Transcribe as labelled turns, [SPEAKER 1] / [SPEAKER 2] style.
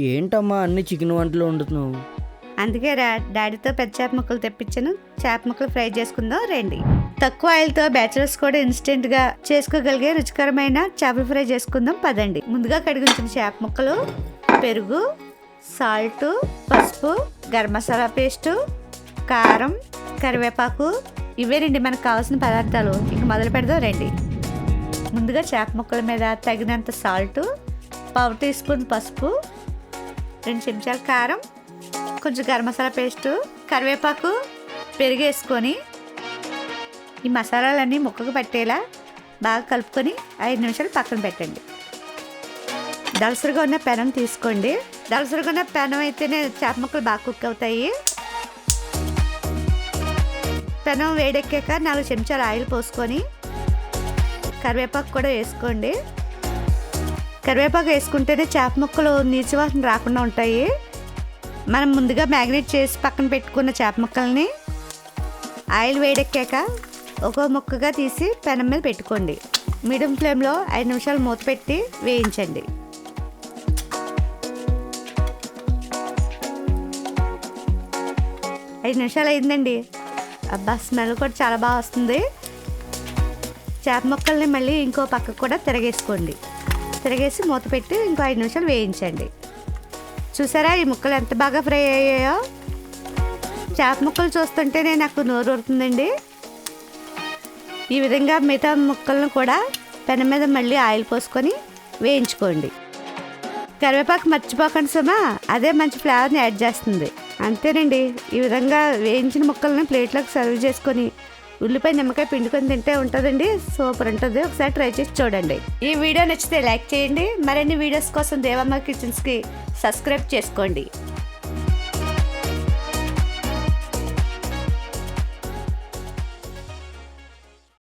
[SPEAKER 1] ఏంటమ్మా అన్ని చికెన్ వంటలు వండుతున్నావు?
[SPEAKER 2] అందుకే డాడీతో పెద్ద చేప ముక్కలు తెప్పించాను. చేప ముక్కలు ఫ్రై చేసుకుందాం రండి. తక్కువ ఆయిల్తో బ్యాచిలర్స్ కూడా ఇన్స్టెంట్గా చేసుకోగలిగే రుచికరమైన చేపల ఫ్రై చేసుకుందాం పదండి. ముందుగా కడిగించిన చేప ముక్కలు, పెరుగు, సాల్ట్, పసుపు, గరం మసాలా పేస్టు, కారం, కరివేపాకు, ఇవేనండి మనకు కావాల్సిన పదార్థాలు. ఇంక మొదలు పెడదాం రండి. ముందుగా చేప ముక్కల మీద తగినంత సాల్ట్, 1/2 టీ స్పూన్ పసుపు, 2 చెంచాల కారం, కొంచెం గరం మసాలా పేస్టు, కరివేపాకు, పెరుగు వేసుకొని ఈ మసాలాలన్నీ ముక్కకు పట్టేలా బాగా కలుపుకొని 5 నిమిషాలు పక్కన పెట్టండి. దళసరిగా ఉన్న పెనం తీసుకోండి. దళసరిగా ఉన్న పెనం అయితేనే చేప ముక్కలు బాగా కుక్ అవుతాయి. పెనం వేడెక్కాక 4 చెంచాల ఆయిల్ పోసుకొని కరివేపాకు కూడా వేసుకోండి. కరివేపాకు వేసుకుంటేనే చేప ముక్కలు నీచు వాసన రాకుండా ఉంటాయి. మనం ముందుగా మ్యాగ్నేట్ చేసి పక్కన పెట్టుకున్న చేప ముక్కల్ని ఆయిల్ వేడెక్కాక ఒక్కో ముక్కగా తీసి పెనం మీద పెట్టుకోండి. మీడియం ఫ్లేమ్లో 5 నిమిషాలు మూత పెట్టి వేయించండి. ఐదు నిమిషాలు అయిందండి. అబ్బా స్మెల్ కూడా చాలా బాగా వస్తుంది. చేప ముక్కల్ని మళ్ళీ ఇంకో పక్కకు కూడా తిరగేసుకోండి. తిరగేసి మూత పెట్టి ఇంకో 5 నిమిషాలు వేయించండి. చూసారా ఈ ముక్కలు ఎంత బాగా ఫ్రై అయ్యాయో? చేప ముక్కలు చూస్తుంటేనే నాకు నోరు ఊరుతుందండి. ఈ విధంగా మిగతా ముక్కలను కూడా పెనం మీద మళ్ళీ ఆయిల్ పోసుకొని వేయించుకోండి. కరివేపాకు మర్చిపోకండి సుమా, అదే మంచి ఫ్లేవర్ని యాడ్ చేస్తుంది. అంతేనండి. ఈ విధంగా వేయించిన ముక్కలను ప్లేట్లోకి సర్వ్ చేసుకొని ఉల్లిపాయ నిమ్మకాయ పిండుకొని తింటే ఉంటుందండి, సూపర్ ఉంటుంది. ఒకసారి ట్రై చేసి చూడండి. ఈ వీడియో నచ్చితే లైక్ చేయండి. మరిన్ని వీడియోస్ కోసం దేవమ్మ కిచెన్స్కి సబ్స్క్రైబ్ చేసుకోండి.